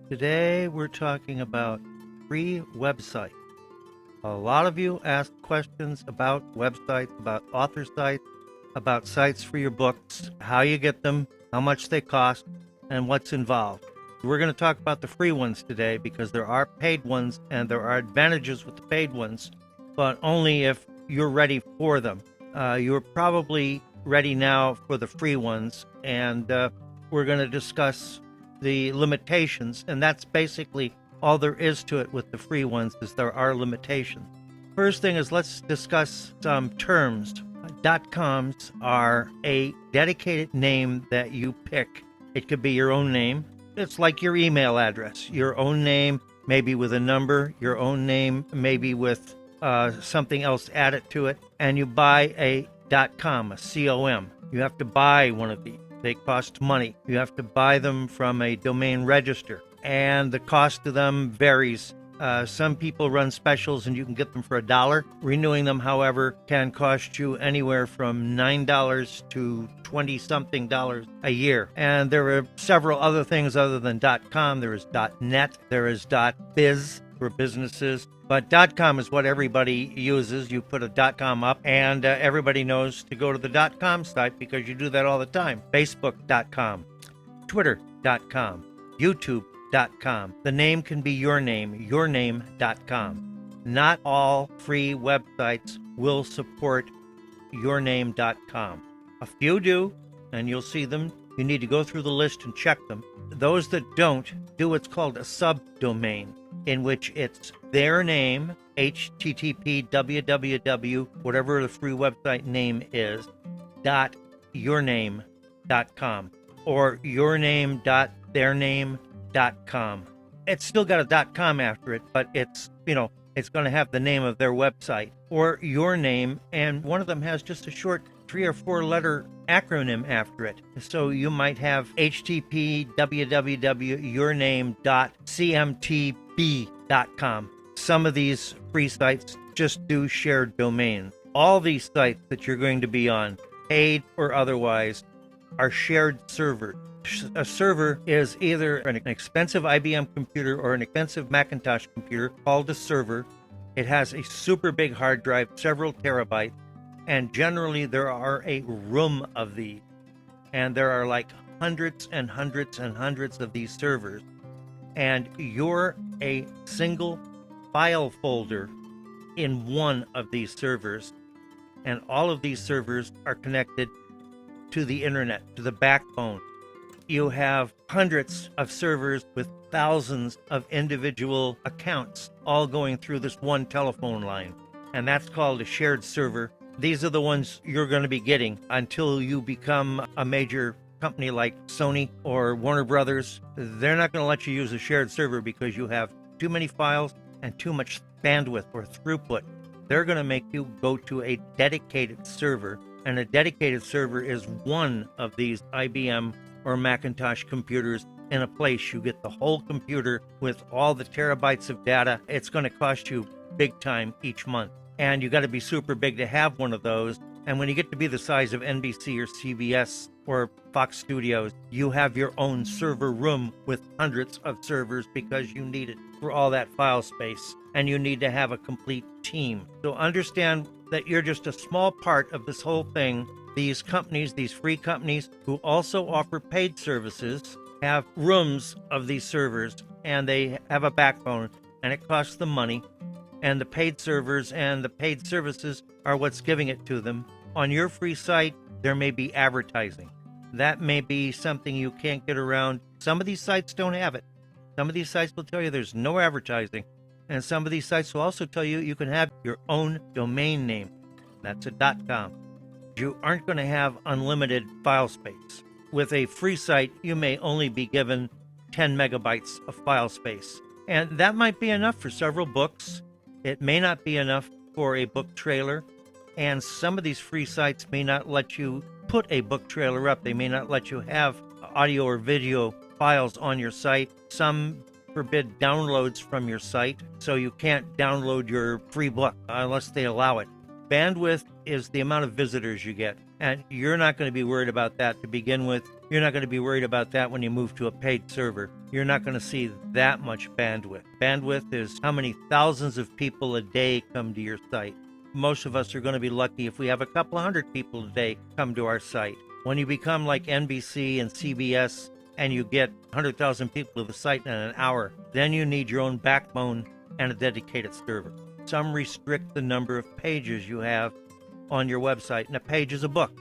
Today we're talking about free websites. A lot of you ask questions about websites, about author sites, about sites for your books, how you get them, how much they cost, and what's involved. We're going to talk about the free ones today because there are paid ones and there are advantages with the paid ones, but only if you're ready for them. You're probably ready now for the free ones, and we're going to discuss the limitations, and that's basically all there is to it with the free ones is there are limitations. First thing is let's discuss some terms. .coms are a dedicated name that you pick. It could be your own name. It's like your email address, your own name, maybe with a number, your own name, maybe with something else added to it, and you buy a .com, a com. You have to buy one of these. They cost money. You have to buy them from a domain register, and the cost of them varies. Some people run specials and you can get them for $1. Renewing them, however, can cost you anywhere from $9 to 20 something dollars a year. And there are several other things other than .com. There is .net, there is .biz for businesses, but .com is what everybody uses. You put a .com up and everybody knows to go to the .com site because you do that all the time. Facebook.com, Twitter.com, YouTube.com. The name can be your name, yourname.com. Not all free websites will support yourname.com. A few do, and you'll see them. You need to go through the list and check them. Those that don't do what's called a subdomain, in which it's their name, http www, whatever the free website name is, .yourname.com or yourname.theirname.com. It's still got a .com after it, but it's going to have the name of their website or your name, and one of them has just a short 3 or 4 letter acronym after it. So you might have http www.yourname.cmtb.com. Some of these free sites just do shared domains. All these sites that you're going to be on, paid or otherwise, are shared servers. A server is either an expensive IBM computer or an expensive Macintosh computer called a server. It has a super big hard drive, several terabytes, and generally there are a room of these. And there are like hundreds and hundreds and hundreds of these servers. And you're a single file folder in one of these servers. And all of these servers are connected to the internet, to the backbone. You have hundreds of servers with thousands of individual accounts all going through this one telephone line. And that's called a shared server. These are the ones you're going to be getting until you become a major company like Sony or Warner Brothers. They're not going to let you use a shared server because you have too many files and too much bandwidth or throughput. They're going to make you go to a dedicated server, and a dedicated server is one of these IBM or Macintosh computers in a place. You get the whole computer with all the terabytes of data. It's going to cost you big time each month. And you got to be super big to have one of those. And when you get to be the size of NBC or CBS or Fox Studios, you have your own server room with hundreds of servers because you need it for all that file space. And you need to have a complete team. So understand that you're just a small part of this whole thing. These companies, these free companies who also offer paid services, have rooms of these servers, and they have a backbone, and it costs them money. And the paid servers and the paid services are what's giving it to them. On your free site, there may be advertising. That may be something you can't get around. Some of these sites don't have it. Some of these sites will tell you there's no advertising. And some of these sites will also tell you you can have your own domain name. That's a .com. You aren't going to have unlimited file space. With a free site, you may only be given 10 megabytes of file space. And that might be enough for several books. It may not be enough for a book trailer. And some of these free sites may not let you put a book trailer up. They may not let you have audio or video files on your site. Some forbid downloads from your site, so you can't download your free book unless they allow it. Bandwidth is the amount of visitors you get. And you're not going to be worried about that to begin with. You're not going to be worried about that when you move to a paid server. You're not going to see that much bandwidth. Bandwidth is how many thousands of people a day come to your site. Most of us are going to be lucky if we have a couple of hundred people a day come to our site. When you become like NBC and CBS and you get 100,000 people to the site in an hour, then you need your own backbone and a dedicated server. Some restrict the number of pages you have on your website, and a page is a book.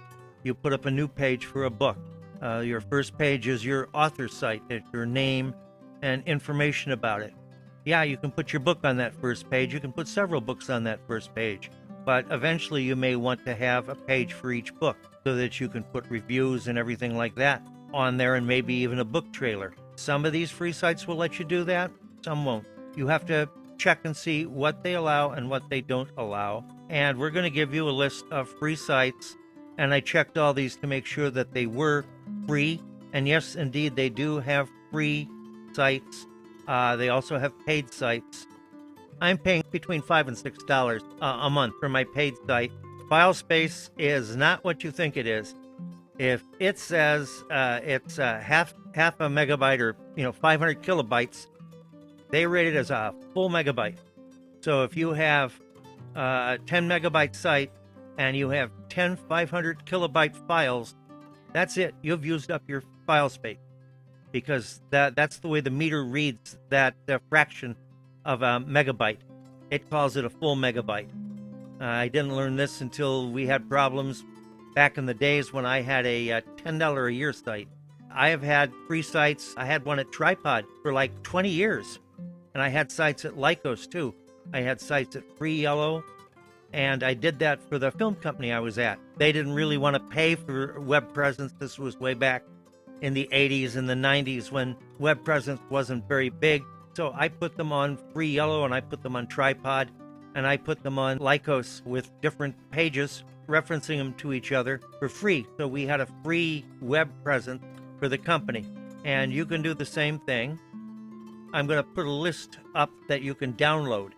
You put up a new page for a book. Your first page is your author site, it's your name and information about it. Yeah, you can put your book on that first page. You can put several books on that first page. But eventually you may want to have a page for each book so that you can put reviews and everything like that on there, and maybe even a book trailer. Some of these free sites will let you do that, some won't. You have to check and see what they allow and what they don't allow. And we're going to give you a list of free sites. And I checked all these to make sure that they were free. And yes, indeed, they do have free sites. They also have paid sites. I'm paying between $5 and $6 a month for my paid site. File space is not what you think it is. If it says it's half a megabyte or 500 kilobytes, they rate it as a full megabyte. So if you have a 10 megabyte site and you have 10 500 kilobyte files, that's it. You've used up your file space, because that's the way the meter reads that fraction of a megabyte. It calls it a full megabyte. I didn't learn this until we had problems back in the days when I had a $10 a year site. I have had free sites. I had one at Tripod for like 20 years. And I had sites at Lycos too. I had sites at Free Yellow. And I did that for the film company I was at. They didn't really want to pay for web presence. This was way back in the 80s and the 90s when web presence wasn't very big. So I put them on Free Yellow and I put them on Tripod and I put them on Lycos with different pages, referencing them to each other for free. So we had a free web presence for the company. And you can do the same thing. I'm going to put a list up that you can download,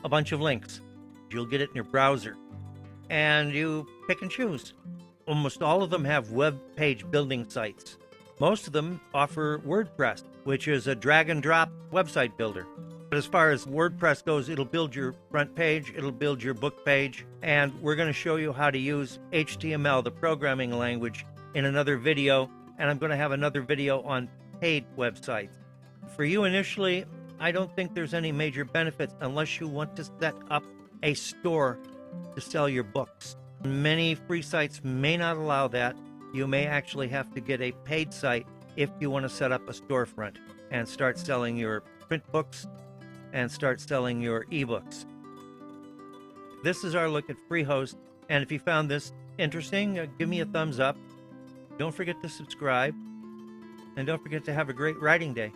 a bunch of links. You'll get it in your browser. And you pick and choose. Almost all of them have web page building sites. Most of them offer WordPress, which is a drag and drop website builder. But as far as WordPress goes, it'll build your front page, it'll build your book page, and we're going to show you how to use HTML, the programming language, in another video, and I'm going to have another video on paid websites. For you initially, I don't think there's any major benefits unless you want to set up a store to sell your books. Many free sites may not allow that. You may actually have to get a paid site if you want to set up a storefront and start selling your print books and start selling your ebooks. This is our look at FreeHost, and if you found this interesting, give me a thumbs up. Don't forget to subscribe, and don't forget to have a great writing day.